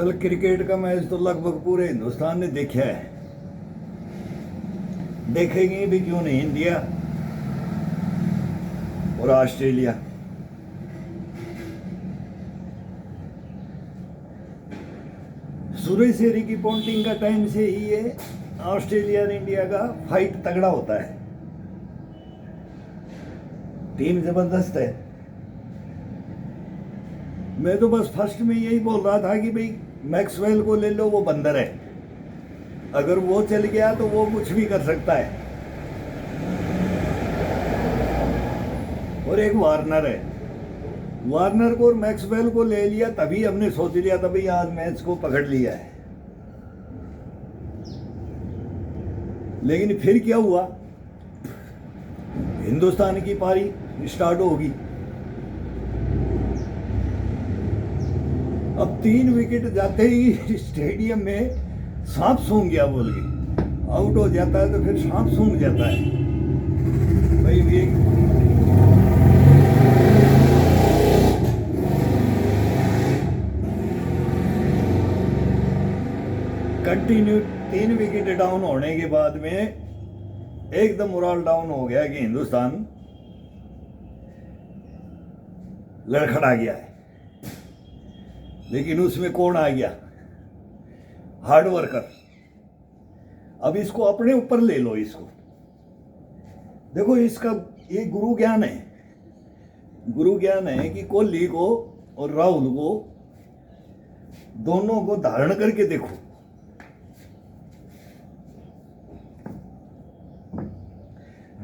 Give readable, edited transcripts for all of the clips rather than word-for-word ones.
कल क्रिकेट का मैच तो लगभग पूरे हिंदुस्तान ने देखा है। देखेंगे भी क्यों नहीं इंडिया और ऑस्ट्रेलिया। सूर्य सेरी की पॉन्टिंग का टाइम से ही ये ऑस्ट्रेलिया और इंडिया का फाइट तगड़ा होता है। टीम जबरदस्त है। मैं तो बस फर्स्ट में यही बोल रहा था कि भाई मैक्सवेल को ले लो, वो बंदर है। अगर वो चल गया तो वो कुछ भी कर सकता है। और एक वार्नर है, वार्नर को और मैक्सवेल को ले लिया तभी हमने सोच लिया था भाई आज मैच को पकड़ लिया है। लेकिन फिर क्या हुआ, हिंदुस्तान की पारी स्टार्ट होगी। अब 3 विकेट जाते ही स्टेडियम में सांप सूंघ गया बोल के आउट हो जाता है, तो फिर सांप सूंघ जाता है भाई। ये कंटिन्यू 3 विकेट डाउन होने के बाद में एकदम मोरल डाउन हो गया कि हिंदुस्तान लड़खड़ा गया है। लेकिन उसमें कौन आ गया, हार्ड वर्कर। अब इसको अपने ऊपर ले लो। इसको देखो, इसका ये गुरु ज्ञान है। गुरु ज्ञान है कि कोहली को और राहुल को दोनों को धारण करके देखो।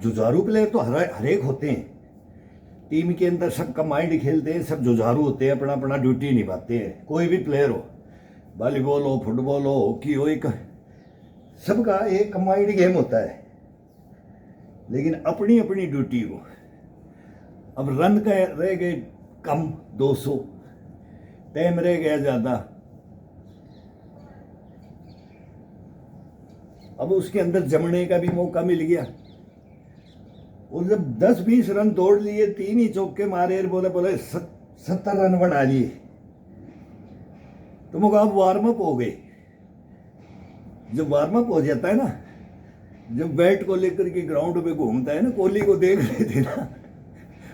जुझारू प्लेयर तो हर एक होते हैं। टीम के अंदर सबका माइंड खेलते हैं, सब जुझारू होते हैं, अपना अपना ड्यूटी निभाते हैं। कोई भी प्लेयर हो, वॉलीबॉल हो, फुटबॉल हो, हॉकी हो, एक सबका एक माइंड गेम होता है। लेकिन अपनी अपनी ड्यूटी को, अब रन का रह गए कम 200, टाइम रह गया ज़्यादा। अब उसके अंदर जमने का भी मौका मिल गया। और जब 10-20 रन तोड़ लिए, 3 ही चौके मारे, बोले 70 रन बना लिए, तो मुझे अब वार्म अप हो गए। जब वार्म अप हो जाता है ना, जब बैट को लेकर के ग्राउंड में घूमता है ना, कोहली को देख रहे थे ना,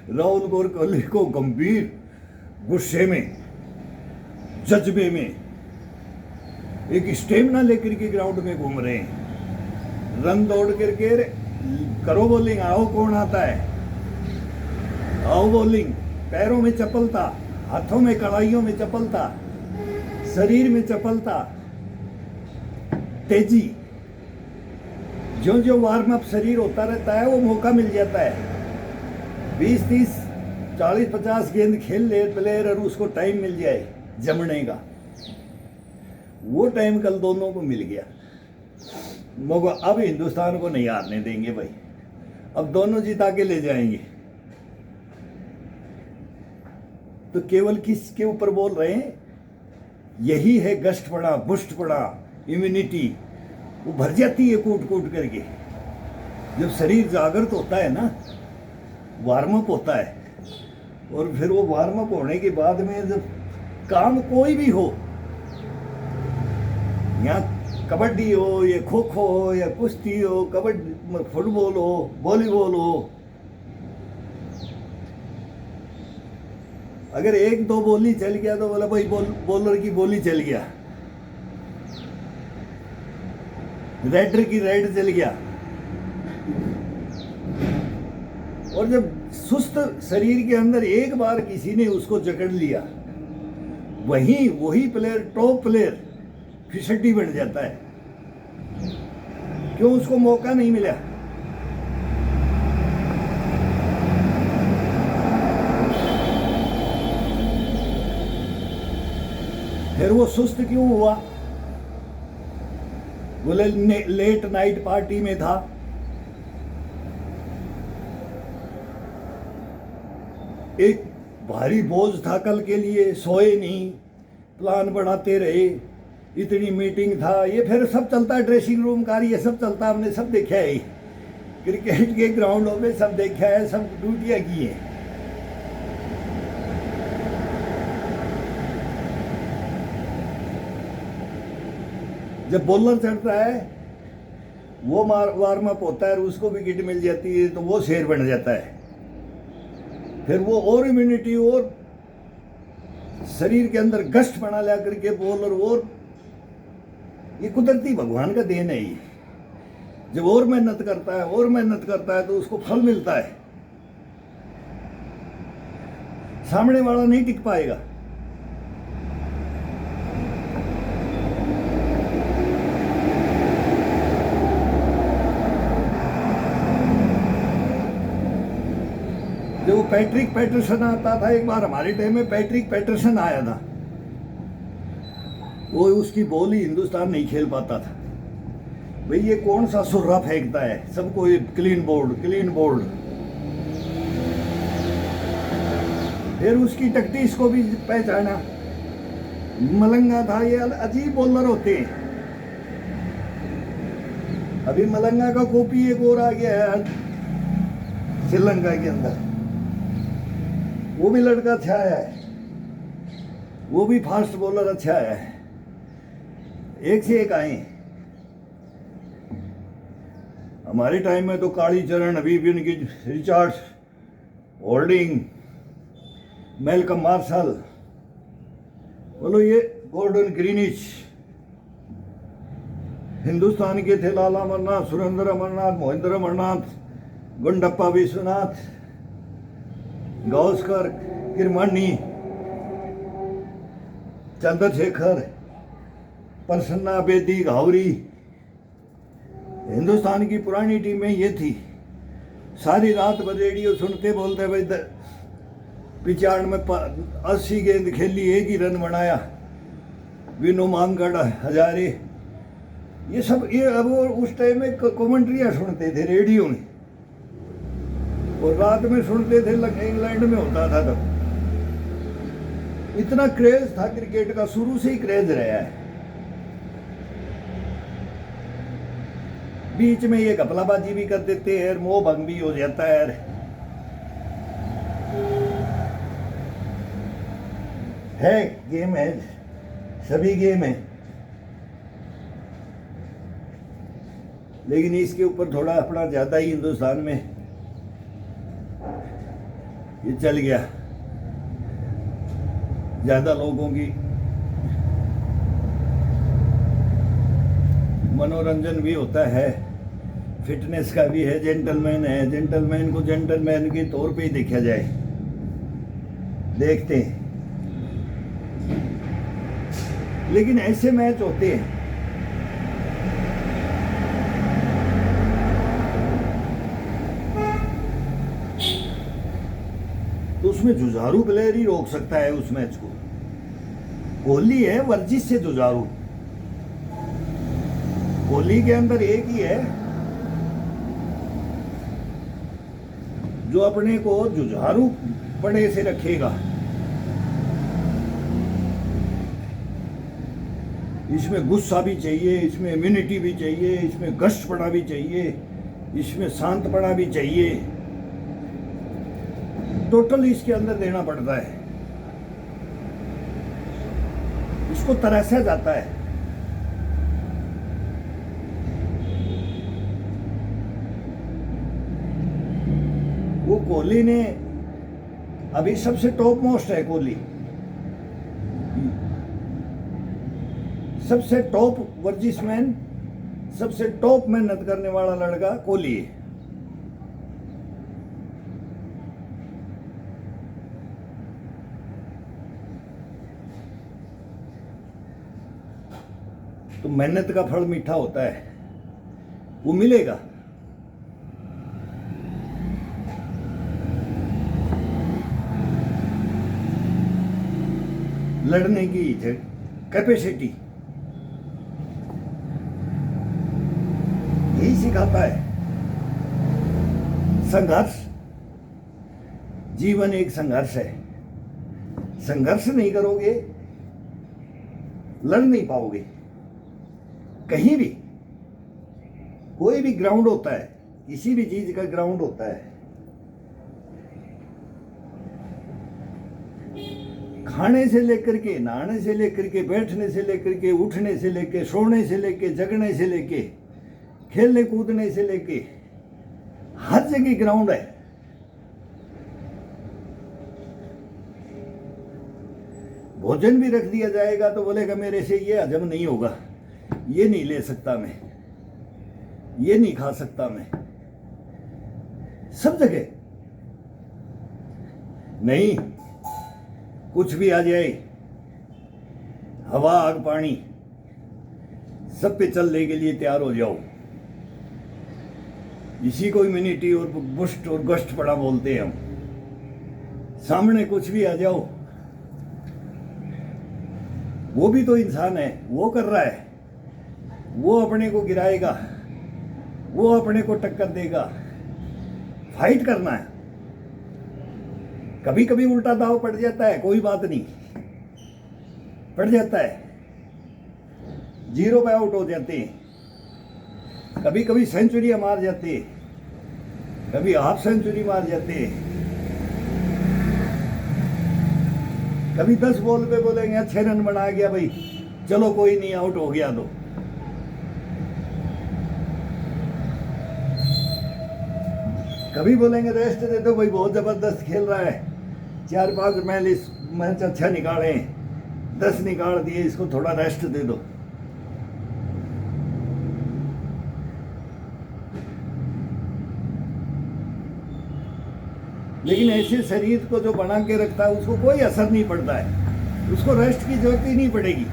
राहुल को और कोहली को गंभीर गुस्से में, जज्बे में, एक स्टेमिना लेकर के ग्राउंड में घूम रहे हैं। रन दौड़ करके करो बॉलिंग, आओ कौन आता है, आओ बॉलिंग। पैरों में चपलता, हाथों में कलाइयों में चपलता, शरीर में चपलता, तेजी। जो जो वार्म अप शरीर होता रहता है वो मौका मिल जाता है। 20-30 40-50 गेंद खेल ले प्लेयर और उसको टाइम मिल जाए जमने का, वो टाइम कल दोनों को मिल गया। मगर अब हिंदुस्तान को नहीं हारने देंगे भाई। अब दोनों जिता के ले जाएंगे। तो केवल किसके ऊपर बोल रहे हैं, यही है गश्त पड़ा, बुस्ट पड़ा, इम्यूनिटी वो भर जाती है कूट कूट करके। जब शरीर जागृत होता है ना, वार्म अप होता है, और फिर वो वार्म अप होने के बाद में जब काम कोई भी हो, यहाँ कबड्डी हो या खो खो हो या कुश्ती हो, कबड्डी, फुटबॉल हो, वॉलीबॉल हो, अगर 1-2 बोली चल गया तो बोला भाई बॉलर की बोली चल गया, रेडर की रेड चल गया। और जब सुस्त शरीर के अंदर एक बार किसी ने उसको जकड़ लिया, वही प्लेयर, टॉप प्लेयर फिसड्डी बढ़ जाता है। क्यों? उसको मौका नहीं मिला। फिर वो सुस्त क्यों हुआ? बोले लेट नाइट पार्टी में था, एक भारी बोझ था कल के लिए, सोए नहीं, प्लान बनाते रहे, इतनी मीटिंग था, ये फिर सब चलता है, ड्रेसिंग रूम का ये सब चलता, हमने सब देखा है। क्रिकेट के ग्राउंडों में सब देखा है, सब ड्यूटियाँ की हैं। जब बॉलर चढ़ता है वो वार्म अप होता है और उसको विकेट मिल जाती है तो वो शेर बन जाता है। फिर वो और इम्यूनिटी और शरीर के अंदर गश्त बना ला करके बॉलर और ये कुदरती भगवान का देन है ये। जब और मेहनत करता है तो उसको फल मिलता है। सामने वाला नहीं टिक पाएगा। जो पैट्रिक पैटरसन आता था, एक बार हमारे टाइम में पैट्रिक पैटरसन आया था, वो उसकी बॉल ही हिंदुस्तान नहीं खेल पाता था। भाई ये कौन सा सुर्रा फेंकता है, सबको ये क्लीन बोल्ड। फिर उसकी टैक्टिक्स को भी पहचाना। मलंगा था, ये अजीब बॉलर होते हैं। अभी मलंगा का कॉपी एक और आ गया है श्रीलंका के अंदर। वो भी लड़का अच्छा है, वो भी फास्ट बॉलर अच्छा है। एक से एक आए। हमारे टाइम में तो कालीचरण, अभी भी उनकी रिचर्ड्स, होल्डिंग, मैल्कम मार्शल, बोलो ये गॉर्डन ग्रीनिच हिंदुस्तान के थे। लाला अमरनाथ, सुरेंद्र अमरनाथ, मोहिंद्र अमरनाथ, गुंडप्पा विश्वनाथ, गावस्कर, किरमानी, चंद्रशेखर, प्रसन्ना, बेदी, घावरी। हिंदुस्तान की पुरानी टीमें ये थी। सारी रात भर रेडियो सुनते, बोलते भाई 95 में 80 गेंद खेली, एक ही रन बनाया, विनो मांगड़, हजारे। ये सब ये अब उस टाइम में कमेंट्रियाँ सुनते थे रेडियो में, और रात में सुनते थे। इंग्लैंड में होता था तब। इतना क्रेज था क्रिकेट का, शुरू से ही क्रेज रहा है। बीच में ये घपलाबाजी भी कर देते हैं, मोह भंग भी हो जाता है। गेम है, सभी गेम है, लेकिन इसके ऊपर थोड़ा अपना ज्यादा ही हिंदुस्तान में ये चल गया। ज्यादा लोगों की मनोरंजन भी होता है, फिटनेस का भी है, जेंटलमैन है। जेंटलमैन को जेंटलमैन के तौर पे ही देखा जाए, देखते हैं। लेकिन ऐसे मैच होते हैं तो उसमें जुझारू प्लेयर ही रोक सकता है उस मैच को। कोहली है वर्जिश से जुझारू। कोहली के अंदर एक ही है जो अपने को जुझारू पड़े से रखेगा। इसमें गुस्सा भी चाहिए, इसमें इम्यूनिटी भी चाहिए, इसमें गश्तपना भी चाहिए, इसमें शांतपना भी चाहिए। टोटल इसके अंदर देना पड़ता है। इसको तराशा जाता है। वो कोहली ने अभी सबसे टॉप मोस्ट है। कोहली सबसे टॉप वर्जिशमैन, सबसे टॉप मेहनत करने वाला लड़का कोहली है। तो मेहनत का फल मीठा होता है, वो मिलेगा। लड़ने की कैपेसिटी यही सिखाता है। संघर्ष, जीवन एक संघर्ष है। संघर्ष नहीं करोगे, लड़ नहीं पाओगे। कहीं भी कोई भी ग्राउंड होता है, किसी भी चीज का ग्राउंड होता है, खाने से लेकर के, नहाने से लेकर के, बैठने से लेकर के, उठने से लेके, सोने से लेके, जगने से लेके, खेलने कूदने से लेके हर जगह ग्राउंड है। भोजन भी रख दिया जाएगा तो बोलेगा मेरे से ये हजम नहीं होगा, ये नहीं ले सकता मैं, ये नहीं खा सकता मैं। सब जगह नहीं, कुछ भी आ जाए, हवा आग पानी सब पे चलने के लिए तैयार हो जाओ। इसी को इम्यूनिटी और बुस्ट और गश्त पड़ा बोलते हैं हम। सामने कुछ भी आ जाओ, वो भी तो इंसान है, वो कर रहा है, वो अपने को गिराएगा, वो अपने को टक्कर देगा। फाइट करना है। कभी कभी उल्टा दाव पड़ जाता है, कोई बात नहीं, पड़ जाता है, 0 पे आउट हो जाते हैं। कभी कभी सेंचुरी मार जाते हैं, कभी हाफ सेंचुरी मार जाते हैं, कभी 10 बॉल पे बोलेंगे 6 रन बना गया भाई, चलो कोई नहीं, आउट हो गया। तो कभी बोलेंगे रेस्ट दे दो भाई, बहुत जबरदस्त खेल रहा है, 4-5 मैच अच्छा निकाले, 10 निकाल दिए, इसको थोड़ा रेस्ट दे दो। लेकिन ऐसे शरीर को जो बना के रखता है उसको कोई असर नहीं पड़ता है, उसको रेस्ट की जरूरत ही नहीं पड़ेगी।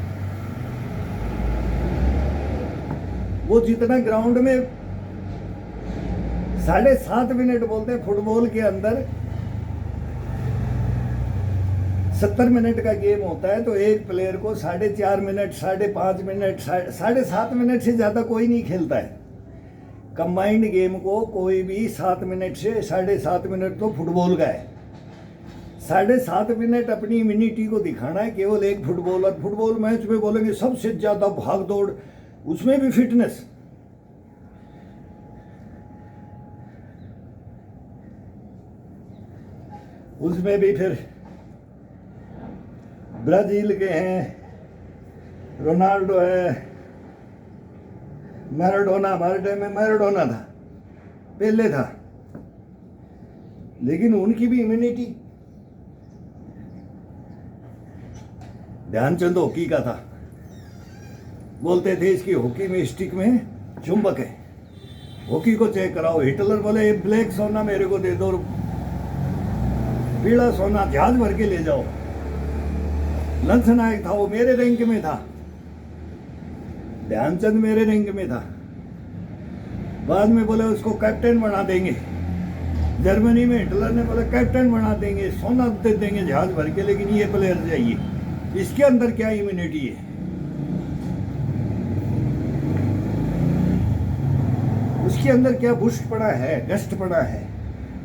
वो जितना ग्राउंड में 7.5 मिनट बोलते हैं फुटबॉल के अंदर, 70 मिनट का गेम होता है, तो एक प्लेयर को 4.5 मिनट, 5.5 मिनट, 7.5 मिनट से ज्यादा कोई नहीं खेलता है। कंबाइंड गेम को कोई भी 7 मिनट से 7.5 मिनट तो फुटबॉल का है। 7.5 मिनट अपनी इम्यूनिटी को दिखाना है। केवल एक फुटबॉलर फुटबॉल मैच में बोलेंगे सबसे ज्यादा भाग दौड़, उसमें भी फिटनेस, उसमें भी फिर ब्राजील के हैं, रोनाल्डो है, मैराडोना, हमारे टाइम में मैराडोना था, पहले था, लेकिन उनकी भी इम्यूनिटी। ध्यानचंद हॉकी का था, बोलते थे इसकी हॉकी में स्टिक में चुंबक है, हॉकी को चेक कराओ। हिटलर बोले ब्लैक सोना मेरे को दे दो, पीला सोना जहाज भर के ले जाओ। लंच नायक था, वो मेरे रैंक में था, ध्यानचंद मेरे रैंक में था। बाद में बोले उसको कैप्टन बना देंगे, जर्मनी में हिटलर ने बोला कैप्टन बना देंगे, सोना दे देंगे जहाज भर के, लेकिन ये प्लेयर चाहिए। इसके अंदर क्या इम्यूनिटी है? उसके अंदर क्या बुस्ट पड़ा है, गस्ट पड़ा है,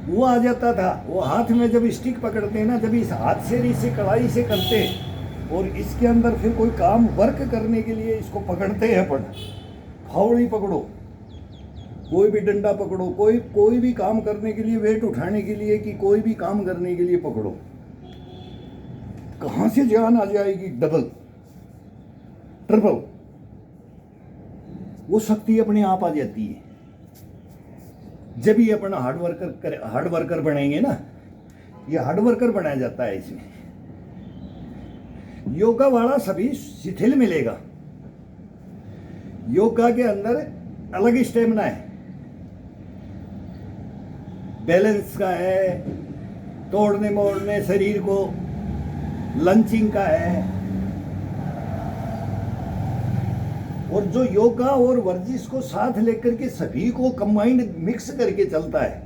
वो आ जाता था। वो हाथ में जब स्टिक पकड़ते हैं ना, जब इस हाथ से इसे कड़ाई से करते हैं और इसके अंदर फिर कोई काम वर्क करने के लिए इसको पकड़ते हैं, अपन फावड़ी पकड़ो, कोई भी डंडा पकड़ो, कोई भी काम करने के लिए, वेट उठाने के लिए, कि कोई भी काम करने के लिए पकड़ो, कहां से जान आ जाएगी, डबल ट्रिपल, वो शक्ति अपने आप आ जाती है जब ही अपना हार्ड वर्कर बनेंगे ना। ये हार्ड वर्कर बनाया जाता है इसमें। योगा वाला सभी शिथिल मिलेगा। योगा के अंदर अलग स्टेमिना है, बैलेंस का है, तोड़ने मोड़ने शरीर को, लंचिंग का है। और जो योगा और वर्जिश को साथ लेकर के सभी को कंबाइंड मिक्स करके चलता है,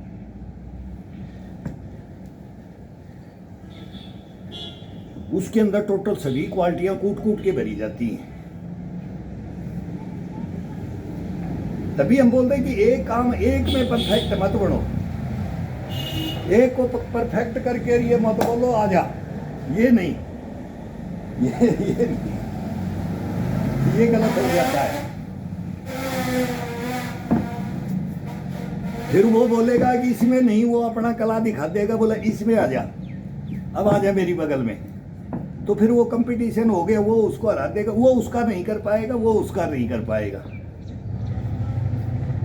उसके अंदर टोटल सभी क्वालिटियां कूट कूट के भरी जाती हैं। तभी हम बोलते हैं कि एक काम एक में परफेक्ट मत बनो, एक को परफेक्ट करके ये मत बोलो आ जा, ये नहीं, ये नहीं, ये गलत हो जाता है। फिर वो बोलेगा कि इसमें नहीं, वो अपना कला दिखा देगा, बोला इसमें आ जा, अब आ जा मेरी बगल में, तो फिर वो कंपटीशन हो गया, वो उसको हरा देगा, वो उसका नहीं कर पाएगा, वो उसका नहीं कर पाएगा।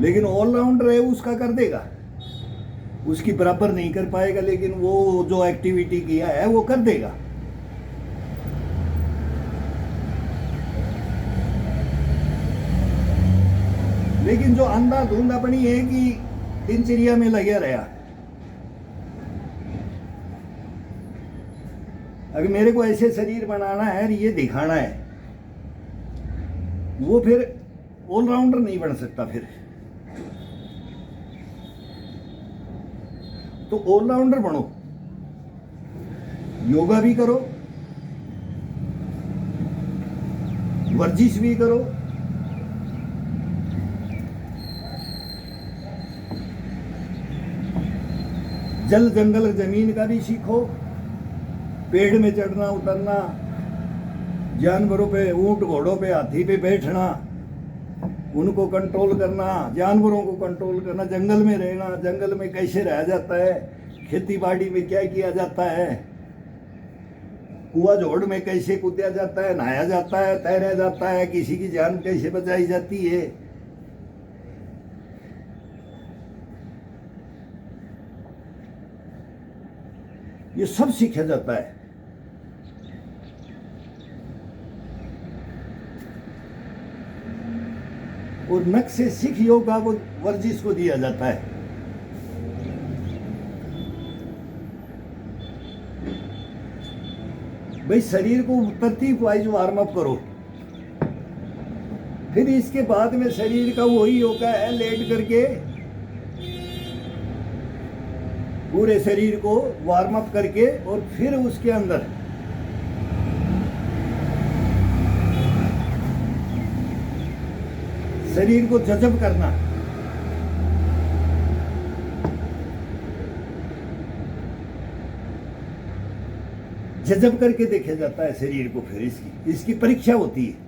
लेकिन ऑलराउंडर है उसका कर देगा, उसकी बराबर नहीं कर पाएगा, लेकिन वो जो एक्टिविटी किया है वो कर देगा। लेकिन जो अंधाधुंध अपनी है कि दिनचर्या में लगे रहा, अगर मेरे को ऐसे शरीर बनाना है, ये दिखाना है, वो फिर ऑलराउंडर नहीं बन सकता। फिर तो ऑलराउंडर बनो, योगा भी करो, वर्जिश भी करो, जल जंगल जमीन का भी सीखो, पेड़ में चढ़ना उतरना, जानवरों पे, ऊंट घोड़ों पे, हाथी पे बैठना, उनको कंट्रोल करना, जानवरों को कंट्रोल करना, जंगल में रहना, जंगल में कैसे रहा जाता है, खेती बाड़ी में क्या किया जाता है, कुआ झोड़ में कैसे कूदा जाता है, नहाया जाता है, तैरा जाता है, किसी की जान कैसे बचाई जाती है, ये सब सीखा जाता है। और नख से सिख योगा को, वर्जिश को दिया जाता है। भाई शरीर को तरतीब वाइज वार्म अप करो, फिर इसके बाद में शरीर का वही योगा है, लेट करके पूरे शरीर को वार्म अप करके, और फिर उसके अंदर शरीर को जज़ब करना, जज़ब करके देखा जाता है शरीर को, फिर इसकी परीक्षा होती है।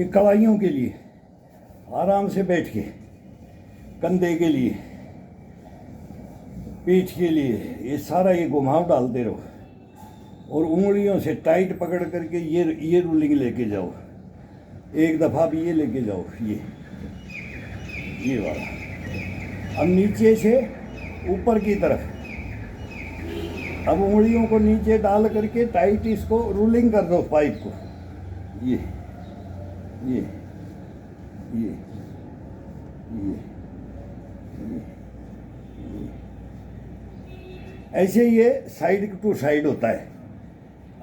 ये कलाइयों के लिए आराम से बैठ के, कंधे के लिए, पीठ के लिए, ये सारा ये घुमाव डालते रहो और उंगलियों से टाइट पकड़ करके ये रूलिंग लेके जाओ। एक दफ़ा भी ये लेके जाओ, ये वाला। अब नीचे से ऊपर की तरफ, अब उंगलियों को नीचे डाल करके टाइट इसको रूलिंग कर दो पाइप को। ये ये ये ये ये ऐसे ये साइड टू साइड होता है।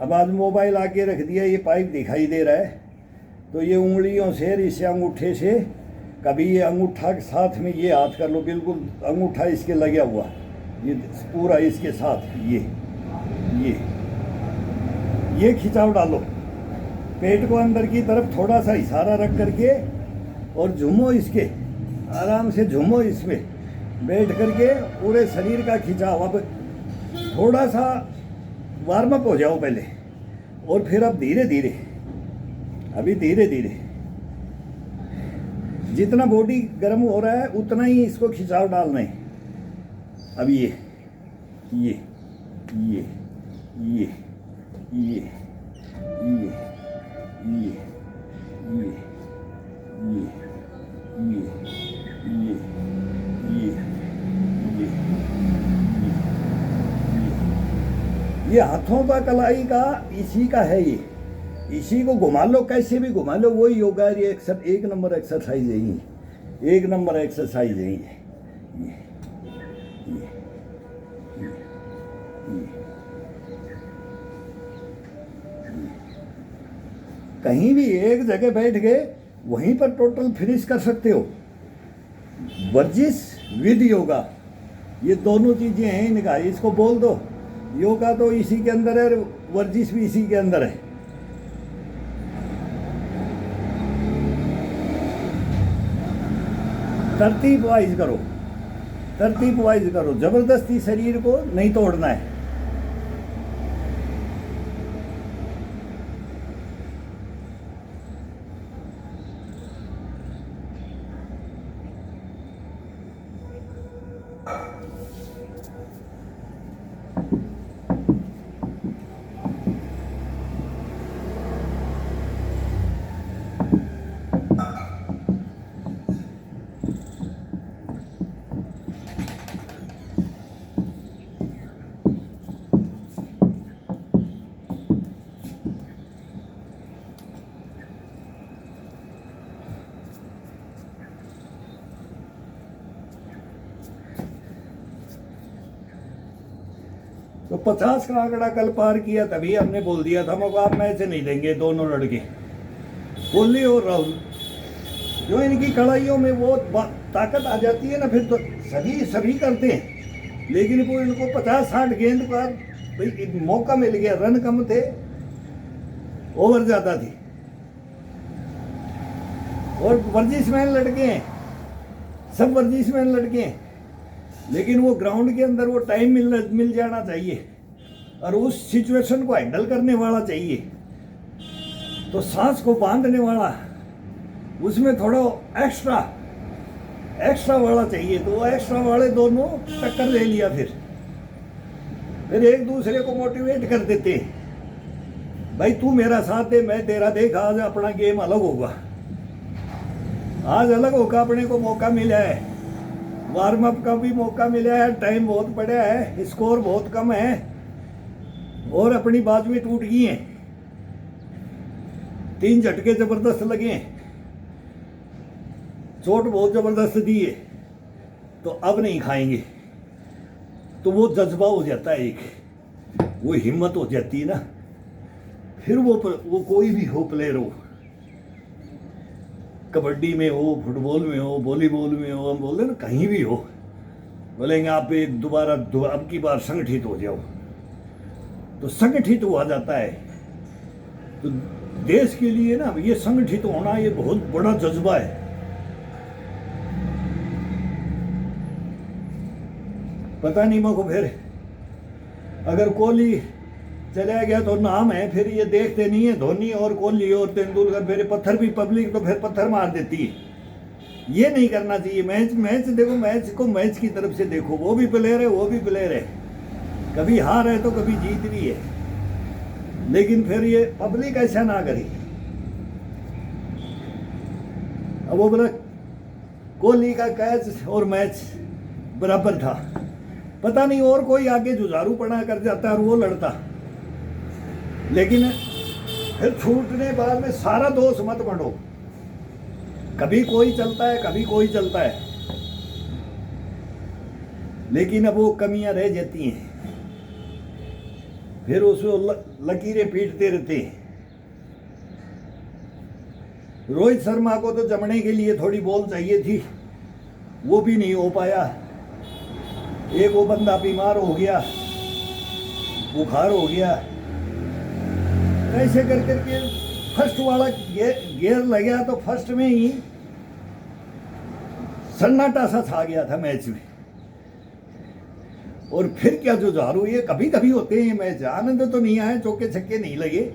अब आज मोबाइल आके रख दिया, ये पाइप दिखाई दे रहा है, तो ये उंगलियों से, इसे अंगूठे से, कभी ये अंगूठा के साथ में ये हाथ कर लो, बिल्कुल अंगूठा इसके लगा हुआ, ये पूरा इसके साथ ये खिंचाव डालो। पेट को अंदर की तरफ थोड़ा सा इशारा रख करके और झूमो इसके, आराम से झूमो इसमें बैठ करके, पूरे शरीर का खिंचाव। अब थोड़ा सा वार्म अप हो जाओ पहले, और फिर अब धीरे धीरे, अभी धीरे धीरे जितना बॉडी गर्म हो रहा है उतना ही इसको खिंचाव डालना है। अब ये ये ये ये ये ये ये ये ये ये ये हाथों का कलाई का इसी का है, ये इसी को घुमा लो, कैसे भी घुमा लो, वही योगा। ये एक नंबर एक्सरसाइज है, ये एक नंबर एक्सरसाइज है ये। कहीं भी एक जगह बैठ गए, वहीं पर टोटल फिनिश कर सकते हो। वर्जिश विद योगा, ये दोनों चीजें हैं इनका। इसको बोल दो योगा तो इसी के अंदर है, वर्जिश भी इसी के अंदर है। तरतीब वाइज करो, तरतीब वाइज करो, जबरदस्ती शरीर को नहीं तोड़ना है। तो 50 का आंकड़ा कल पार किया, तभी हमने बोल दिया था मुकाबला मैच नहीं देंगे दोनों लड़के, कोहली और राहुल। जो इनकी कड़ाइयों में वो ताकत आ जाती है ना, फिर तो सभी करते हैं। लेकिन वो इनको 50-60 गेंद का भाई मौका मिल गया, रन कम थे, ओवर ज़्यादा थी, और वर्जिशमैन लड़के हैं, सब वर्जिशमैन लड़के हैं। लेकिन वो ग्राउंड के अंदर वो टाइम मिल जाना चाहिए, और उस सिचुएशन को हैंडल करने वाला चाहिए। तो सांस को बांधने वाला, उसमें थोड़ा एक्स्ट्रा वाला चाहिए। तो वो एक्स्ट्रा वाले दोनों टक्कर ले लिया, फिर एक दूसरे को मोटिवेट कर देते, भाई तू मेरा साथ दे, मैं तेरा। देख आज अपना गेम अलग होगा, आज अलग होगा, अपने को मौका मिला है, वार्म अप का भी मौका मिला है, टाइम बहुत पड़ा है, स्कोर बहुत कम है, और अपनी बाजुएं टूट गई हैं, 3 झटके जबरदस्त लगे हैं, चोट बहुत जबरदस्त दी है, तो अब नहीं खाएंगे। तो वो जज्बा हो जाता है, एक वो हिम्मत हो जाती है ना। फिर वो कोई भी हो प्लेयर हो, कबड्डी में हो, फुटबॉल में हो, वॉलीबॉल में हो, हम बोल रहे ना कहीं भी हो, बोलेंगे आप एक दोबारा अब की बार संगठित हो जाओ, तो संगठित हुआ जाता है। तो देश के लिए ना ये संगठित होना ये बहुत बड़ा जज्बा है। पता नहीं मेरे को, फिर अगर कोहली चला गया तो नाम है, फिर ये देखते नहीं है धोनी और कोहली और तेंदुलकर, फिर पत्थर भी पब्लिक तो फिर पत्थर मार देती है। ये नहीं करना चाहिए। मैच देखो, मैच को मैच की तरफ से देखो, वो भी प्लेयर है, वो भी प्लेयर है, कभी हार है तो कभी जीत भी है, लेकिन फिर ये पब्लिक ऐसा ना करे। अब वो बोला कोहली का कैच और मैच बराबर था, पता नहीं और कोई आगे जुझारू पड़ा कर जाता और वो लड़ता, लेकिन फिर छूटने बाद में सारा दोष मत बढ़ो। कभी कोई चलता है, कभी कोई चलता है, लेकिन अब वो कमियां रह जाती हैं, फिर उसको लकीरें पीटते रहते हैं। रोहित शर्मा को तो जमने के लिए थोड़ी बॉल चाहिए थी, वो भी नहीं हो पाया। एक वो बंदा बीमार हो गया, बुखार हो गया, ऐसे कर करके फर्स्ट वाला गेयर लग गया तो फर्स्ट में ही सन्नाटा सा छा गया था मैच में। और फिर क्या जुझारू, ये कभी कभी होते हैं मैच, आनंद तो नहीं आए, चौके छक्के नहीं लगे,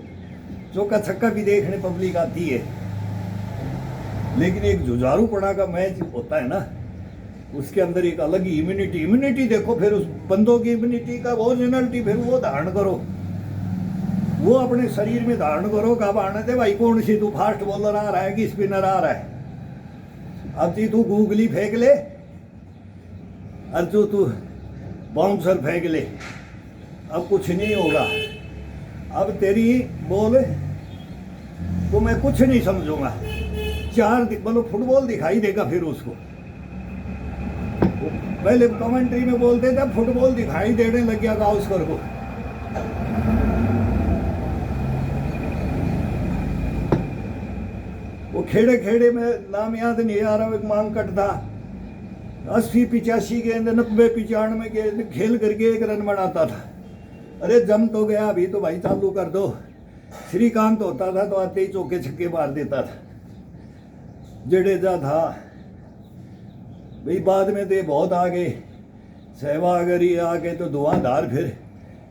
चौका छक्का भी देखने पब्लिक आती है, लेकिन एक जुझारू पड़ा का मैच होता है ना, उसके अंदर एक अलग ही इम्यूनिटी देखो, फिर उस बंदों की इम्यूनिटी का ओरिजिनलिटी फिर वो धारण करो, वो अपने शरीर में धारण करो। कब आने थे भाई, कौन सी तू फास्ट बॉलर आ रहा है कि स्पिनर आ रहा है, अब तू गूगली फेंक ले और तू बाउंसर फेंक ले, अब कुछ नहीं होगा। अब तेरी बॉल को मैं कुछ नहीं समझूंगा, चार मतलब फुटबॉल दिखाई देगा फिर उसको। पहले कमेंट्री में बोलते थे, फुटबॉल दिखाई देने लग गया गावस्कर को। वो खेड़े खेड़े में नाम याद नहीं आ रहा, एक मांगकट था, 80-85 गेंद 90-95 गेंद खेल करके 1 रन बनाता था। अरे जम तो गया, अभी तो भाई चालू कर दो। श्रीकांत होता था तो आते ही चौके छक्के मार देता था। जडेजा था भाई, बाद में तो बहुत आगे, सहवाग अगर आगे तो धुआंधार। फिर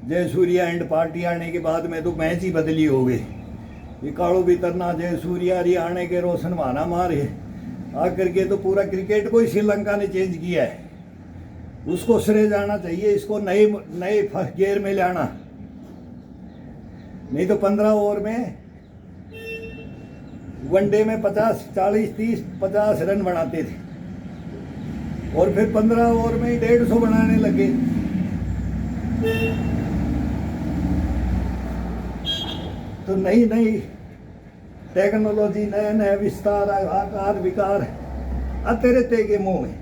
जयसूर्या एंड पार्टी आने के बाद में तो मैच ही बदली हो गई। ये काड़ो भी तरना, जयसूर्या आने के रोशन माना मारे आकर के तो पूरा क्रिकेट को ही श्रीलंका ने चेंज किया है। उसको श्रेय जाना चाहिए, इसको नए गेयर में लाना। नहीं तो 15 ओवर में वनडे में 50, 40, 30, 50 रन बनाते थे, और फिर 15 ओवर में ही 150 बनाने लगे। तो नई टेक्नोलॉजी, नए विस्तार, आकार विकार आते रहते के मुंह में।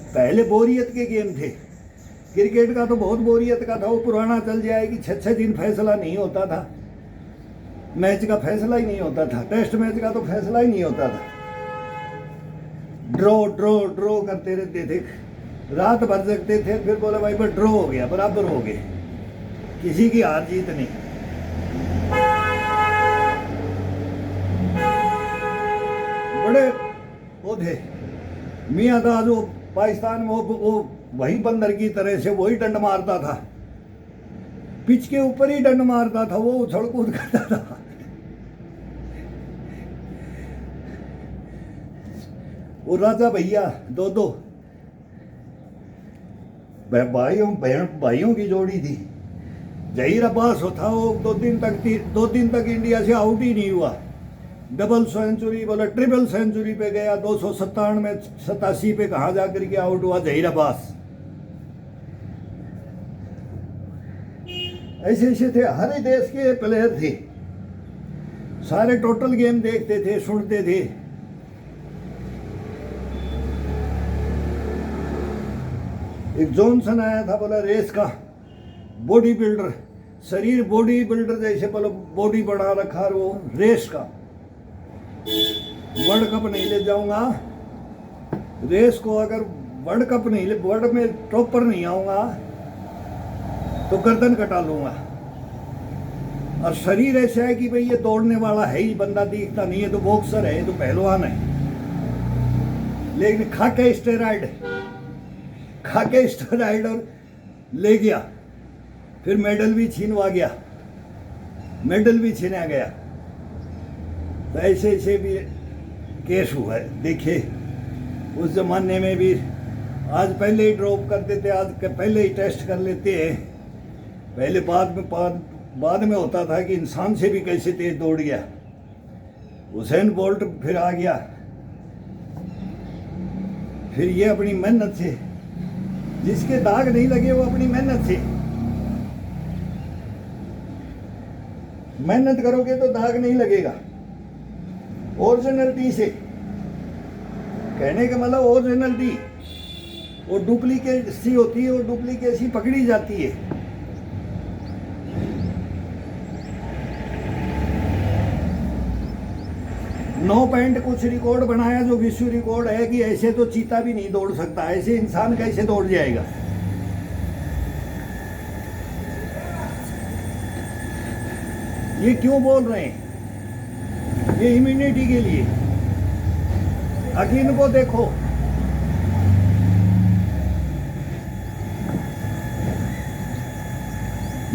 पहले बोरियत के गेम थे, क्रिकेट का तो बहुत बोरियत का था। वो पुराना चल जाए कि 6 दिन फैसला नहीं होता था, मैच का फैसला ही नहीं होता था, टेस्ट मैच का तो फैसला ही नहीं होता था। ड्रॉ करते रहते थे, रात भर जगते थे, फिर बोले भाई बस ड्रॉ हो गया, बराबर हो गए, किसी की हार जीत नहीं। बड़े वो थे मियाँ था जो पाकिस्तान में वो वही बंदर की तरह से वही डंड मारता था, पिच के ऊपर ही डंड मारता था, वो उछल कूद करता था। वो राजा भैया दो भाइयों की जोड़ी थी। जहीर अब्बास था, वो 2 दिन तक इंडिया से आउट ही नहीं हुआ। डबल सेंचुरी बोला, ट्रिपल सेंचुरी पे गया, 297 में 87 पे कहाँ जाकर के आउट हुआ जहीर अब्बास। ऐसे थे, हर देश के प्लेयर थे, सारे टोटल गेम देखते थे, सुनते थे। एक जॉनसन आया था, बोला रेस का बॉडी बिल्डर, शरीर बॉडी बिल्डर जैसे बोला बॉडी बढ़ा रखा, और वो रेस का वर्ल्ड कप नहीं ले जाऊंगा, रेस को अगर वर्ल्ड कप नहीं ले, वर्ल्ड में टॉप पर नहीं आऊंगा तो गर्दन कटा लूंगा। और शरीर ऐसा है कि भाई ये दौड़ने वाला है ही, बंदा दिखता नहीं है, तो बॉक्सर है, तो पहलवान है, लेकिन खाके स्टेरॉइड और ले गया। फिर मेडल भी छीनवा गया, मेडल भी छीना गया। तो ऐसे ऐसे भी केस हुआ है। देखिए उस ज़माने में भी, आज पहले ही ड्रॉप कर देते, आज पहले ही टेस्ट कर लेते हैं। पहले बाद में होता था कि इंसान से भी कैसे तेज दौड़ गया। हुसैन बोल्ट फिर आ गया। फिर ये अपनी मेहनत से, जिसके दाग नहीं लगे वो अपनी मेहनत से, मेहनत करोगे तो दाग नहीं लगेगा। ओरिजिनलिटी से, कहने का मतलब ओरिजिनलिटी, वो डुप्लीकेसी होती है, वो डुप्लीकेसी पकड़ी जाती है। नो पॉइंट कुछ रिकॉर्ड बनाया जो विश्व रिकॉर्ड है कि ऐसे तो चीता भी नहीं दौड़ सकता, ऐसे इंसान कैसे दौड़ जाएगा। ये क्यों बोल रहे हैं? ये इम्यूनिटी के लिए। अकीन को देखो,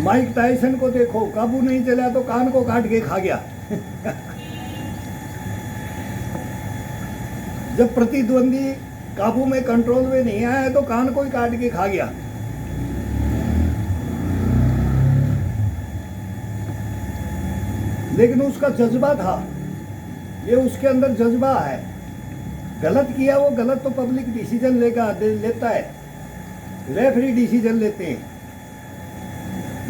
माइक टायसन को देखो, काबू नहीं चला तो कान को काट के खा गया। जब प्रतिद्वंदी काबू में, कंट्रोल में नहीं आया तो कान को ही काट के खा गया। लेकिन उसका जज्बा था, ये उसके अंदर जज्बा है। गलत किया वो गलत तो पब्लिक डिसीजन लेता है, रेफरी डिसीजन लेते हैं।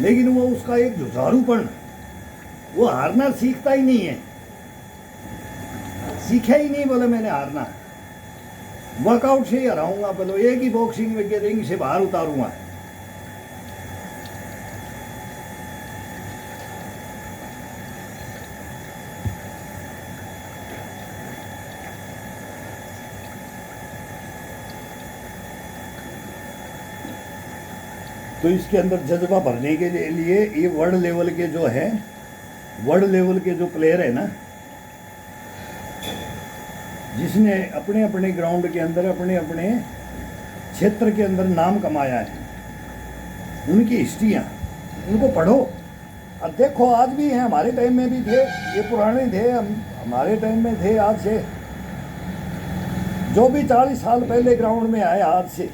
लेकिन वो उसका एक जुझारूपन, वो हारना सीखता ही नहीं है, सीखा ही नहीं। बोले मैंने हारना, वर्कआउट से ही हराऊंगा, बोलो एक ही बॉक्सिंग में रिंग से बाहर उतारूंगा। तो इसके अंदर जज्बा भरने के लिए ये वर्ल्ड लेवल के जो है, वर्ल्ड लेवल के जो प्लेयर है ना, जिसने अपने अपने ग्राउंड के अंदर, अपने अपने क्षेत्र के अंदर नाम कमाया है, उनकी हिस्ट्रियाँ, उनको पढ़ो। अब देखो आज भी हैं, हमारे टाइम में भी थे, ये पुराने थे, हमारे टाइम में थे। आज से जो भी 40 साल पहले ग्राउंड में आए, आज से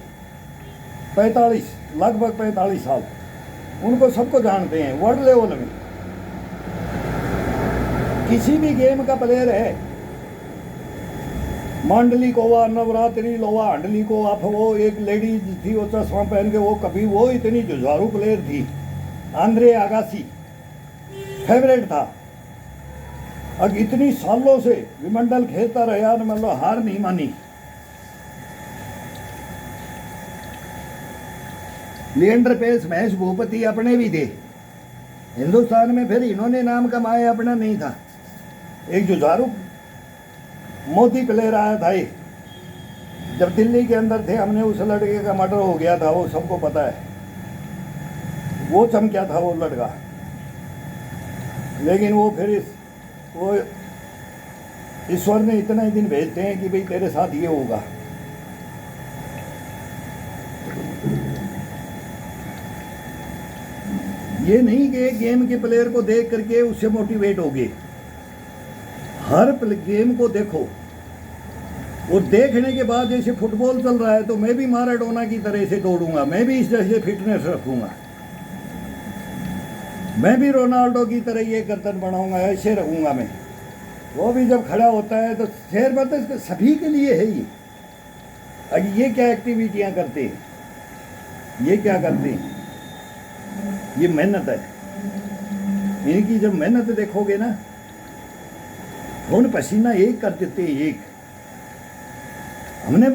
45, लगभग 45 साल, उनको सबको जानते हैं वर्ल्ड लेवल में। किसी भी गेम का प्लेयर है, मांडली कोवा, नवरात्रि लोवा हंडली को, आप वो एक लेडी थी, वो चश्मा पहन के, वो कभी, वो इतनी जुझारू प्लेयर थी। आंद्रे आगासी फेवरेट था। अब इतनी सालों से विमंडल खेलता रहा, मतलब हार नहीं मानी। लिएंडर पेस, महेश भूपति अपने भी थे हिंदुस्तान में, फिर इन्होंने नाम कमाया, अपना नहीं था। एक जुझारू मोदी प्लेयर आया था एक, जब दिल्ली के अंदर थे, हमने उस लड़के का मर्डर हो गया था, वो सबको पता है, वो चमकिया था वो लड़का। लेकिन वो फिर वो ईश्वर ने इतना ही दिन भेजते हैं कि भाई तेरे साथ ये होगा। ये नहीं कि एक गेम के प्लेयर को देख करके उससे मोटिवेट हो गए। हर गेम को देखो, और देखने के बाद, जैसे फुटबॉल चल रहा है तो मैं भी माराडोना की तरह से दौड़ूंगा, मैं भी इस जैसे फिटनेस रखूंगा, मैं भी रोनाल्डो की तरह ये गर्दन बनाऊंगा, ऐसे रहूंगा मैं। वो भी जब खड़ा होता है तो शेर मतलब सभी के लिए है ये। अब ये क्या एक्टिविटियां करते हैं, ये क्या करते हैं, ये मेहनत है इनकी। जब मेहनत देखोगे ना, खून पसीना एक कर देते हैं, एक।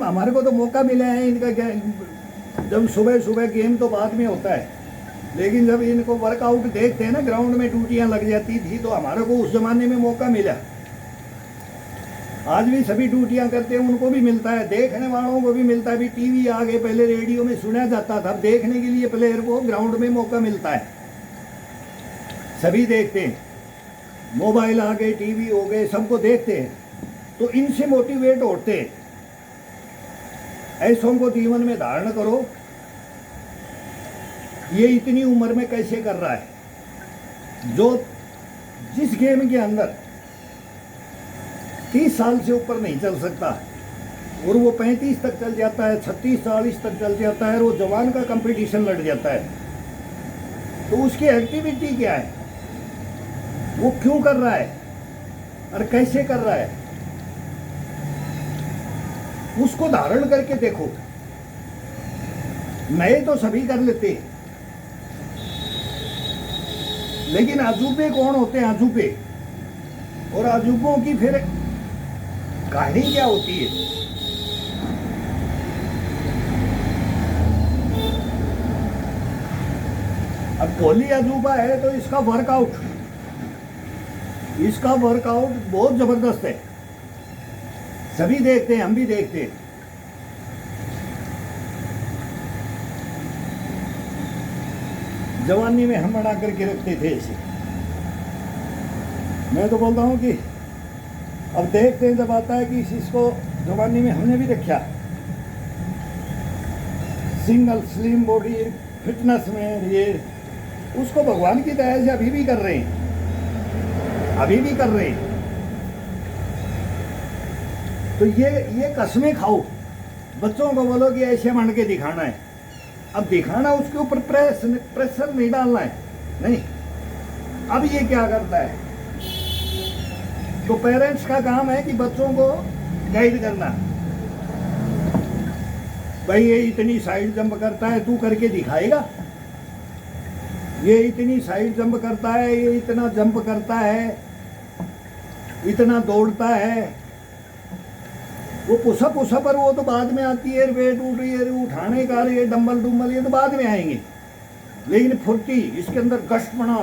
हमारे को तो मौका मिला है इनका, क्या जब सुबह सुबह गेम तो बाद में होता है, लेकिन जब इनको वर्कआउट देखते हैं ना, ग्राउंड में ड्यूटियां लग जाती थी, तो हमारे को उस जमाने में मौका मिला। आज भी सभी ड्यूटियां करते हैं, उनको भी मिलता है, देखने वालों को भी मिलता है। अभी टीवी आ गए, पहले रेडियो में सुना जाता था, देखने के लिए प्लेयर को ग्राउंड में मौका मिलता है, सभी देखते हैं। मोबाइल आ गए, टीवी हो गए, सबको देखते हैं, तो इनसे मोटिवेट होते हैं। ऐसों को जीवन में धारण करो, ये इतनी उम्र में कैसे कर रहा है? जो जिस गेम के अंदर 30 साल से ऊपर नहीं चल सकता और वो 35 तक चल जाता है, 36-40 तक चल जाता है, और वो जवान का कंपटीशन लड़ जाता है, तो उसकी एक्टिविटी क्या है, वो क्यों कर रहा है और कैसे कर रहा है, उसको धारण करके देखो। नए तो सभी कर लेते, लेकिन अजूबे कौन होते हैं? अजूबे। और अजूबों की फिर कहानी क्या होती है? अब कोहली अजूबा है तो इसका वर्कआउट बहुत जबरदस्त है, सभी देखते हैं, हम भी देखते हैं। जवानी में हम बना करके रखते थे इसे। मैं तो बोलता हूँ कि अब देखते हैं, जब आता है कि इसको जवानी में हमने भी रखा, सिंगल स्लिम बॉडी फिटनेस में, ये उसको भगवान की दया से अभी भी कर रहे हैं, अभी भी कर रहे हैं। तो ये कसमें खाओ, बच्चों को बोलो कि ऐसे बन के दिखाना है। अब दिखाना, उसके ऊपर प्रेशर नहीं डालना है, नहीं। अब ये क्या करता है, तो पेरेंट्स का काम है कि बच्चों को गाइड करना। भाई ये इतनी साइड जंप करता है, तू करके दिखाएगा। ये इतनी साइड जंप करता है, ये इतना जंप करता है, इतना दौड़ता है। वो पुशअप पर वो तो बाद में आती है, वेट उठाने का, ये डंबल डुम्बल ये तो बाद में आएंगे। लेकिन फुर्ती इसके अंदर, गश्त बना,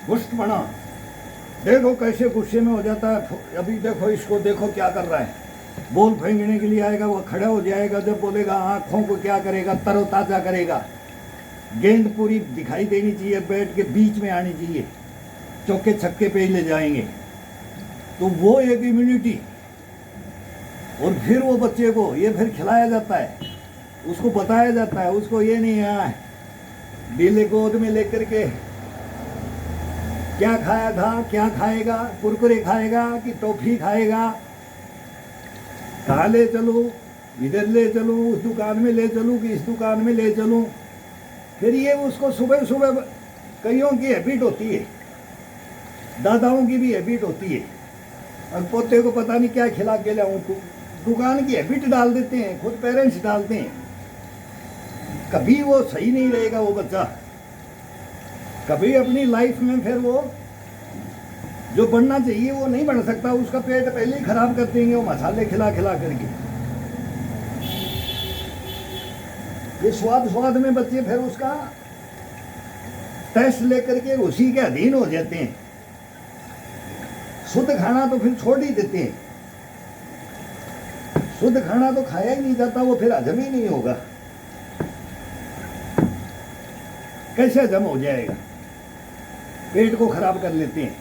गुश्त बना। देखो कैसे गुस्से में हो जाता है। अभी देखो इसको, देखो क्या कर रहा है। बॉल फेंकने के लिए आएगा, वो खड़ा हो जाएगा, जब बोलेगा आंखों को क्या करेगा, तरोताजा करेगा। गेंद पूरी दिखाई देनी चाहिए, बैट के बीच में आनी चाहिए, चौके छक्के पे ही ले जाएंगे। तो वो एक इम्यूनिटी। और फिर वो बच्चे को ये फिर खिलाया जाता है, उसको बताया जाता है, उसको ये नहीं है डीले गोद में लेकर के क्या खाया था, क्या खाएगा, कुरकुरे खाएगा कि टॉफी खाएगा, कहाँ ले चलूँ, इधर ले चलूँ, उस दुकान में ले चलूँ कि इस दुकान में ले चलूँ। फिर ये उसको सुबह सुबह, कईयों की हैबिट होती है, दादाओं की भी हैबिट होती है, और पोते को पता नहीं क्या खिला के लाऊं, दुकान की हैबिट डाल देते हैं, खुद पेरेंट्स डालते हैं। कभी वो सही नहीं रहेगा वो बच्चा, कभी अपनी लाइफ में फिर वो जो बनना चाहिए वो नहीं बन सकता। उसका पेट पहले ही खराब कर देंगे वो मसाले खिला करके। ये स्वाद में बच्चे फिर उसका टेस्ट लेकर के उसी के अधीन हो जाते हैं। शुद्ध खाना तो फिर छोड़ ही देते हैं, शुद्ध खाना तो खाया ही नहीं जाता, वो फिर हजम ही नहीं होगा। कैसे हजम हो जाएगा? पेट को खराब कर लेते हैं।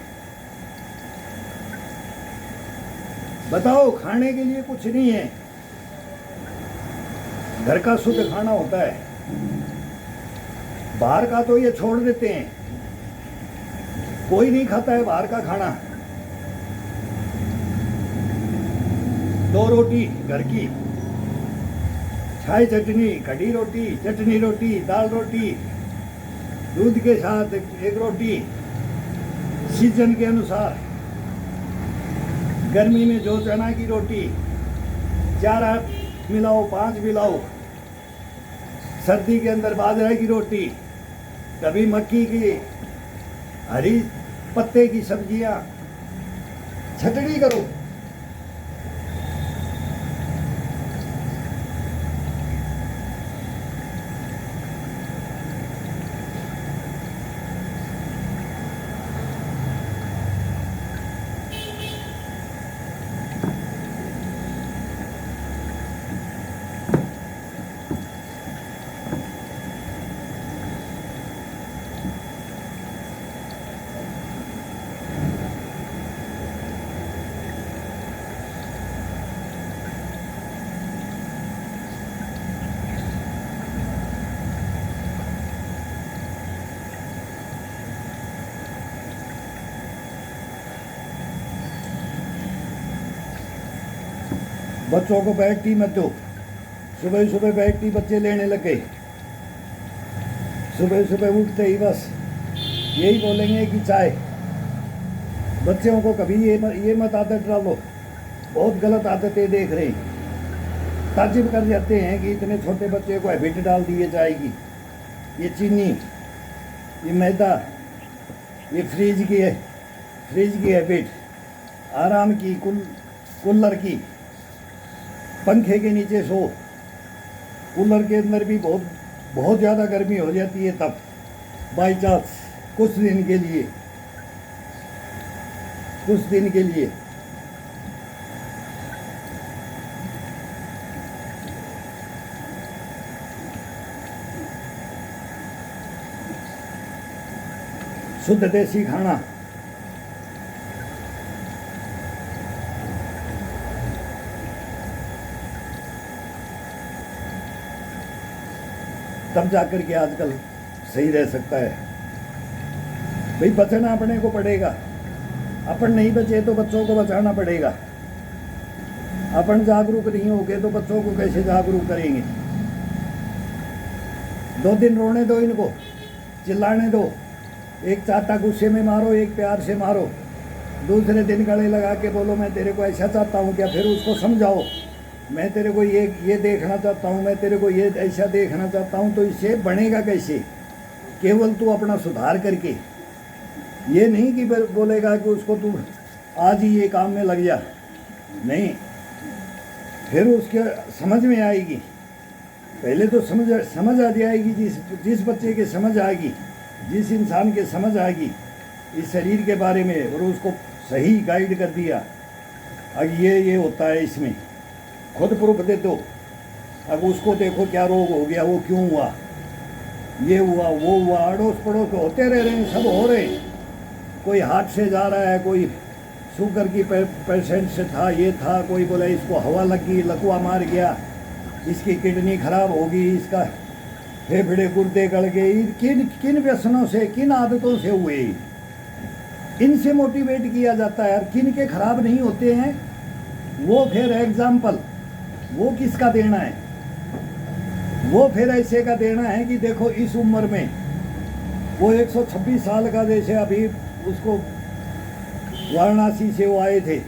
बताओ, खाने के लिए कुछ नहीं है, घर का शुद्ध खाना होता है। बाहर का तो ये छोड़ देते हैं, कोई नहीं खाता है बाहर का खाना। 2 रोटी घर की, चाय चटनी, कड़ी रोटी, चटनी रोटी, दाल रोटी, दूध के साथ 1 रोटी, सीजन के अनुसार। गर्मी में जो चना की रोटी 4-8 मिलाओ, 5 मिलाओ। सर्दी के अंदर बाजरा की रोटी, कभी मक्की की, हरी पत्ते की सब्जियां, चटनी करो। बच्चों को बैग टी मत दो। सुबह सुबह बैग टी बच्चे लेने लग गए। सुबह सुबह उठते ही बस यही बोलेंगे कि चाय। बच्चों को कभी ये मत आदत डालो, बहुत गलत आदतें देख रहे हैं। ताज्जुब कर जाते हैं कि इतने छोटे बच्चे को हैबिट डाल दिए जाएगी। ये चीनी, ये मैदा, ये फ्रिज की हैबिट, आराम की, कूलर की, पंखे के नीचे सो। कूलर के अंदर भी बहुत ज़्यादा गर्मी हो जाती है, तब बाई चांस कुछ दिन के लिए शुद्ध देसी खाना। तब जाकर के आजकल सही रह सकता है। भाई बचना अपने को पड़ेगा। अपन नहीं बचे तो बच्चों को बचाना पड़ेगा। अपन जागरूक नहीं होगे तो बच्चों को कैसे जागरूक करेंगे। 2 दिन रोने दो इनको, चिल्लाने दो। एक चाटा गुस्से में मारो, एक प्यार से मारो। दूसरे दिन गले लगा के बोलो मैं तेरे को ऐसा चाहता हूँ क्या। फिर उसको समझाओ मैं तेरे को ये देखना चाहता हूँ, मैं तेरे को ये ऐसा देखना चाहता हूँ। तो इससे बनेगा कैसे? केवल तू अपना सुधार करके। ये नहीं कि बोलेगा कि उसको तू आज ही ये काम में लग जा, नहीं। फिर उसके समझ में आएगी। पहले तो समझ आ जाएगी। जिस बच्चे के समझ आएगी, जिस इंसान के समझ आएगी इस शरीर के बारे में, और उसको सही गाइड कर दिया, अब ये होता है, इसमें खुद प्रूफ दे दो। अब उसको देखो क्या रोग हो गया, वो क्यों हुआ, ये हुआ, वो हुआ। अड़ोस पड़ोस के होते रह रहे हैं, सब हो रहे हैं। कोई हार्ट से जा रहा है, कोई शुगर की पेशेंट से था, ये था। कोई बोला इसको हवा लगी, लकवा मार गया, इसकी किडनी खराब होगी, इसका फेफड़े गुर्दे गल गए। किन व्यसनों से, किन आदतों से हुए, इनसे मोटिवेट किया जाता है। और किन के खराब नहीं होते हैं वो फिर एग्जाम्पल, वो किसका देना है? वो फिर ऐसे का देना है कि देखो इस उम्र में वो 126 साल का, जैसे अभी उसको वाराणसी से वो आए थे,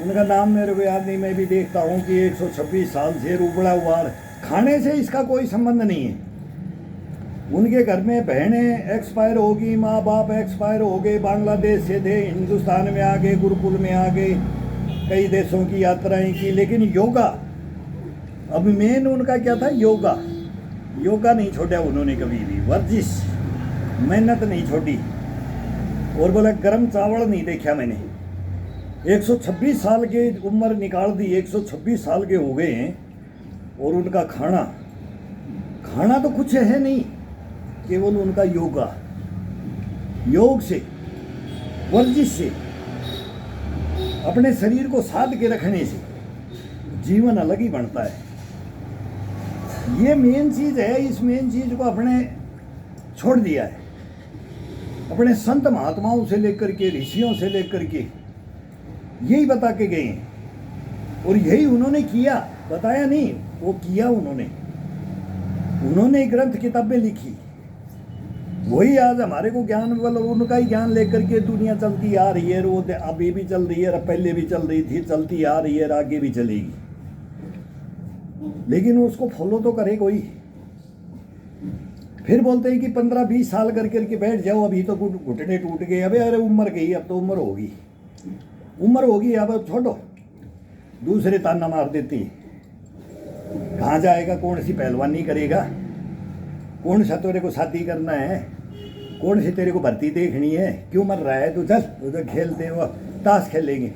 उनका नाम मेरे को याद नहीं, मैं भी देखता हूँ कि 126 साल से उबड़ा हुआ। खाने से इसका कोई संबंध नहीं है। उनके घर में बहनें एक्सपायर हो गई, माँ बाप एक्सपायर हो गए, बांग्लादेश से थे, हिंदुस्तान में आ गए, गुरुकुल में आ गए, कई देशों की यात्राएं की। लेकिन योगा, अब मेन उनका क्या था? योगा नहीं छोड़ा उन्होंने कभी भी, वर्जिश, मेहनत नहीं छोड़ी। और बोला गरम चावल नहीं देखा मैंने। 126 साल की उम्र निकाल दी, 126 साल के हो गए हैं, और उनका खाना तो कुछ है नहीं, केवल उनका योग से, वर्जिश से, अपने शरीर को साध के रखने से जीवन अलग ही बनता है। ये मेन चीज है। इस मेन चीज को अपने छोड़ दिया है। अपने संत महात्माओं से लेकर के, ऋषियों से लेकर के यही बता के गए हैं, और यही उन्होंने किया, बताया नहीं, वो किया उन्होंने ग्रंथ किताबें लिखी। वही आज हमारे को ज्ञान, मतलब उनका ही ज्ञान लेकर के दुनिया चलती आ रही है। वो अभी भी चल रही है, पहले भी चल रही थी, चलती आ रही है, आगे भी चलेगी। लेकिन उसको फॉलो तो करे कोई। फिर बोलते हैं कि 15-20 साल कर करके बैठ जाओ, अभी तो घुटने टूट गए। अरे उम्र गई, अब तो उम्र होगी, अब छोड़ो। दूसरे ताना मार देती है। कहाँ जाएगा, कौन सी पहलवानी करेगा, कौन सा तेरे को शादी करना है, कौन सी तेरे को भर्ती देखनी है, क्यों मर रहा है तू, चल उधर खेलते हो, ताश खेलेंगे,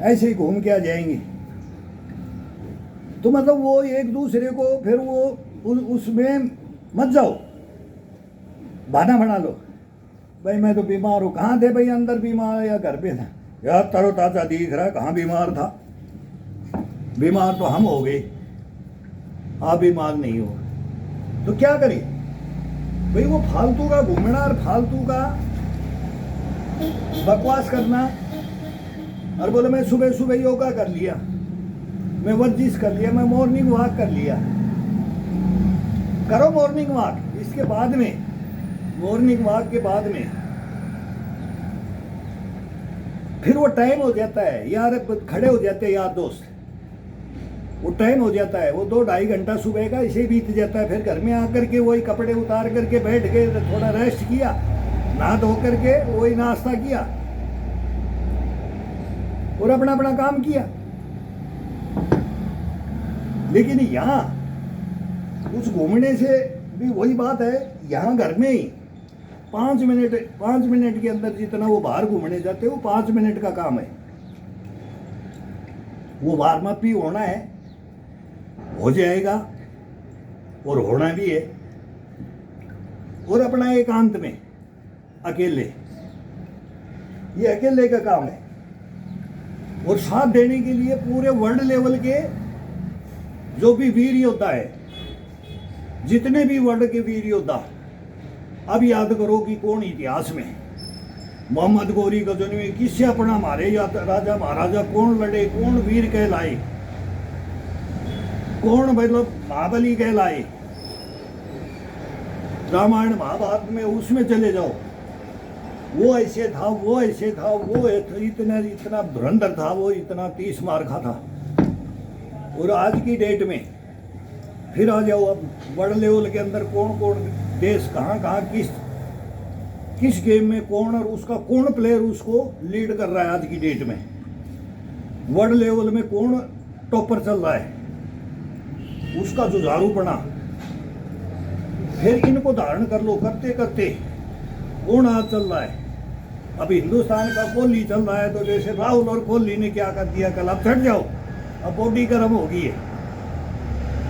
ऐसे ही घूम के आ जाएंगे। तो मतलब वो एक दूसरे को फिर वो उसमें मत जाओ, बहाना बना लो। भाई मैं तो बीमार हूँ। कहाँ थे भाई, अंदर बीमार या घर पे था? यार तरोताजा दिख रहा है, कहाँ बीमार था? बीमार तो हम हो गए, आप बीमार नहीं हो। तो क्या करें भाई? वो फालतू का घूमना और फालतू का बकवास करना, और बोले मैं सुबह सुबह योगा कर लिया। मैं वर्जिश कर लिया, मैं मॉर्निंग वॉक कर लिया। करो मॉर्निंग वॉक, इसके बाद में मॉर्निंग वॉक के बाद में फिर वो टाइम हो जाता है यार, खड़े हो जाते हैं यार दोस्त, वो टाइम हो जाता है, वो 2-2.5 घंटा सुबह का इसे बीत जाता है। फिर घर में आकर के वही कपड़े उतार करके बैठ गए, थोड़ा रेस्ट किया, नहा धो करके वही नाश्ता किया और अपना अपना काम किया। लेकिन यहाँ कुछ घूमने से भी वही बात है, यहाँ घर में ही 5 मिनट के अंदर जितना वो बाहर घूमने जाते हैं वो 5 मिनट का काम है। वो वार्म अप भी होना है, हो जाएगा और होना भी है। और अपना एकांत में अकेले, ये अकेले का काम है। और साथ देने के लिए पूरे वर्ल्ड लेवल के जो भी वीर योद्धा है, जितने भी वर्ल्ड के वीर योद्धा, अब याद करो कि कौन इतिहास में मोहम्मद गौरी गजनवी, किससे अपना हमारे राजा महाराजा कौन लड़े, कौन वीर कहलाए, कौन मतलब महाबली कहलाए। रामायण महाभारत में उसमें चले जाओ, वो ऐसे था, वो ऐसे था, वो इतना इतना धुरंधर था, वो इतना 30 मार खा था। और आज की डेट में फिर आ जाओ, अब वर्ल्ड लेवल के अंदर कौन कौन देश कहाँ कहाँ किस गेम में कौन, और उसका कौन प्लेयर उसको लीड कर रहा है। आज की डेट में वर्ल्ड लेवल में कौन टॉपर चल रहा है, उसका जुझारूपना। फिर इनको धारण कर लो, करते करते कौन आज चल रहा है। अब हिंदुस्तान का कोहली चल रहा है, तो जैसे राहुल और कोहली ने क्या कर दिया कल, अब चढ़ जाओ, अब बॉडी गर्म हो गई है।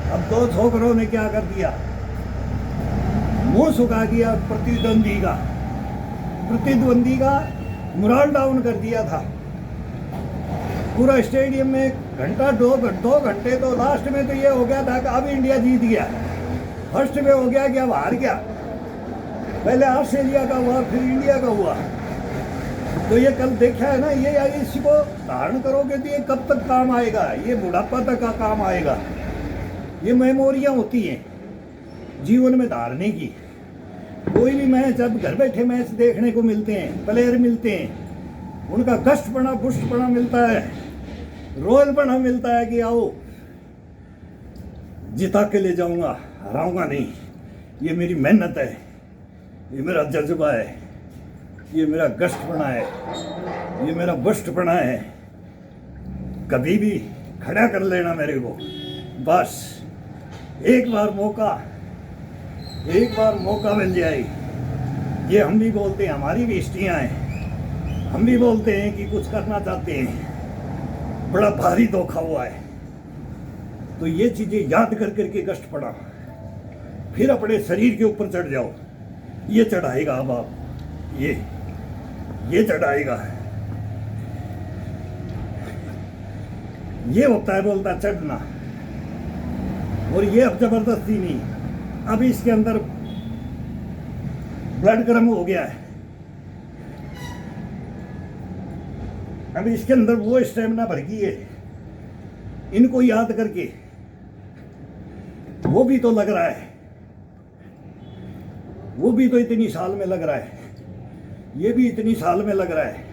अब 2 छोकरों ने क्या कर दिया, मुंह सुखा दिया प्रतिद्वंदी का मोरल डाउन कर दिया था। पूरा स्टेडियम में घंटा 2 घंटे, तो लास्ट में तो ये हो गया था कि अब इंडिया जीत गया। फर्स्ट में हो गया कि अब हार गया, पहले ऑस्ट्रेलिया का हुआ, फिर इंडिया का हुआ। तो ये कल देखा है ना, ये यार इसी को धारण करोगे तो ये कब तक काम आएगा, ये बुढ़ापा तक का काम आएगा। ये मेमोरियाँ होती हैं जीवन में धारने की। कोई भी मैच, अब घर बैठे मैच देखने को मिलते हैं, प्लेयर मिलते हैं, उनका कष्टपना पुष्टपना मिलता है, रोयलपना मिलता है कि आओ जिता के ले जाऊंगा, हराऊंगा नहीं। ये मेरी मेहनत है, ये मेरा जज्बा है, ये मेरा कष्टपना है, ये मेरा बुष्टपना है। कभी भी खड़ा कर लेना मेरे को, बस एक बार मौका मिल जाए। ये हम भी बोलते हैं, हमारी भी हिस्ट्रियाँ हैं, हम भी बोलते हैं कि कुछ करना चाहते हैं, बड़ा भारी धोखा हुआ है। तो ये चीज़ें याद कर करके कष्ट पड़ा, फिर अपने शरीर के ऊपर चढ़ जाओ। ये चढ़ाएगा, अब आप ये चढ़ाएगा। ये होता है बोलता चढ़ना। और ये अब जबरदस्ती नहीं, अब इसके अंदर ब्लड गर्म हो गया है, अब इसके अंदर वो स्टेमिना भर गई है। इनको याद करके वो भी तो लग रहा है, वो भी तो इतनी साल में लग रहा है, ये भी इतनी साल में लग रहा है।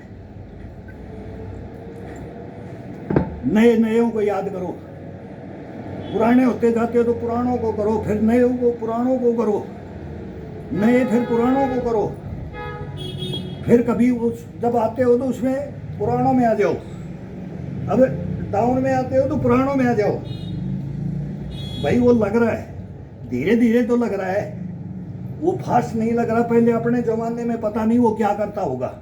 नए को याद करो, पुराने होते जाते हो तो पुरानों को करो, फिर नए को पुरानों को करो, नए फिर पुरानों को करो, फिर कभी उस जब आते हो तो उसमें पुरानों में आ जाओ, अब डाउन में आते हो तो पुरानों में आ जाओ। भाई वो लग रहा है, धीरे धीरे तो लग रहा है, वो फास्ट नहीं लग रहा। पहले अपने जमाने में पता नहीं वो क्या करता होगा,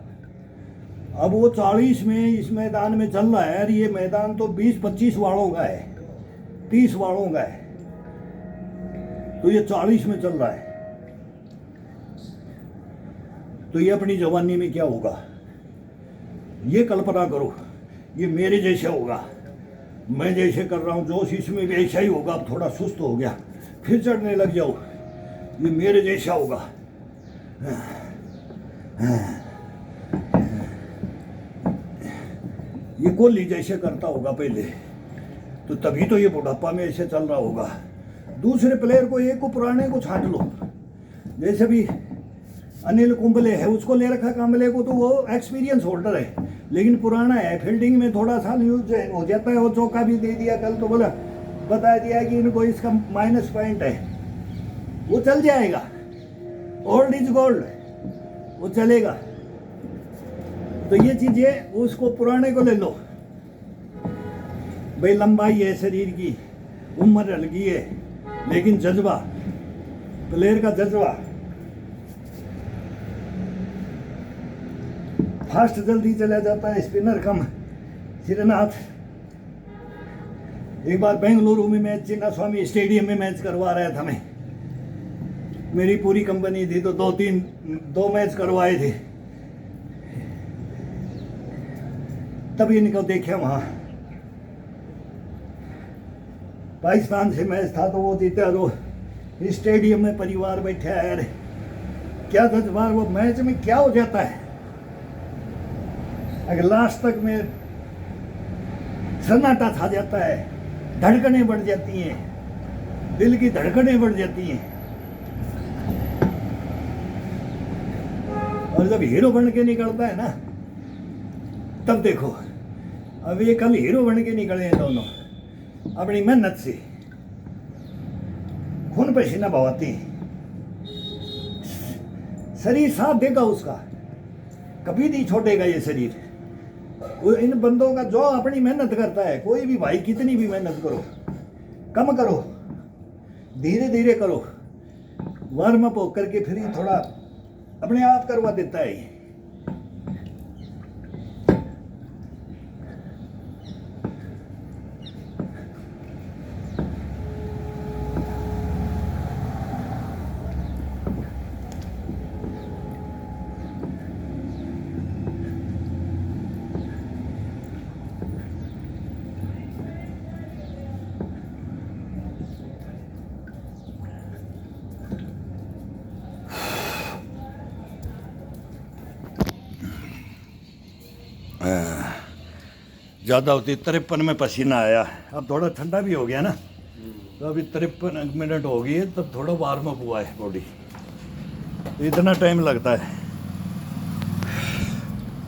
अब वो 40 में इस मैदान में चल रहा है। और ये मैदान तो 20-25 वालों का है, 30 वालों का है, तो ये 40 में चल रहा है। तो ये अपनी जवानी में क्या होगा, ये कल्पना करो, ये मेरे जैसे होगा, मैं जैसे कर रहा हूँ जोश इसमें भी ऐसा ही होगा। अब थोड़ा सुस्त हो गया, फिर चढ़ने लग जाओ, ये मेरे जैसा होगा। ये कोहली जैसे करता होगा पहले, तो तभी तो ये बुढ़ापा में ऐसे चल रहा होगा। दूसरे प्लेयर को, एक को पुराने को छांट लो। जैसे भी अनिल कुंबले है, उसको ले रखा कांबले को, तो वो एक्सपीरियंस होल्डर है लेकिन पुराना है, फील्डिंग में थोड़ा सा न्यूज हो जाता है। वो चौका भी दे दिया कल, तो बोला बता दिया कि इनको इसका माइनस पॉइंट है, वो चल जाएगा। ओल्ड इज गोल्ड, वो चलेगा। तो ये चीजें उसको पुराने को ले लो भाई, लंबाई है शरीर की, उम्र हल्की है, लेकिन जज्बा, प्लेयर का जज्बा, फास्ट जल्दी चला जाता है, स्पिनर कम। श्रीनाथ एक बार बेंगलुरु में मैच, चिन्ना स्वामी स्टेडियम में मैच करवा रहा था मैं, मेरी पूरी कंपनी थी, तो दो मैच करवाए थे। तब इनको देखा वहां, पाकिस्तान से मैच था, तो वो जीता, तो स्टेडियम में परिवार बैठा है। यार क्या जज्बा, वो मैच में क्या हो जाता है, अगर लास्ट तक में सन्नाटा छा जाता है, धड़कनें बढ़ जाती हैं, दिल की धड़कनें बढ़ जाती हैं। और जब हीरो बन के निकलता है ना, तब देखो, अब ये कल हीरो बन के निकले हैं दोनों, अपनी मेहनत से खून पसीना बहाते हैं, शरीर साथ देगा उसका, कभी नहीं छोड़ेगा ये शरीर। इन बंदों का जो अपनी मेहनत करता है, कोई भी भाई कितनी भी मेहनत करो, कम करो, धीरे धीरे करो, वार्म अप होकर के फिर ही थोड़ा अपने आप करवा देता है ये। ज़्यादा होती 53 में पसीना आया, अब थोड़ा ठंडा भी हो गया ना, तो अभी 53 मिनट हो गई है, तब थोड़ा वार्म अप हुआ है बॉडी, तो इतना टाइम लगता है।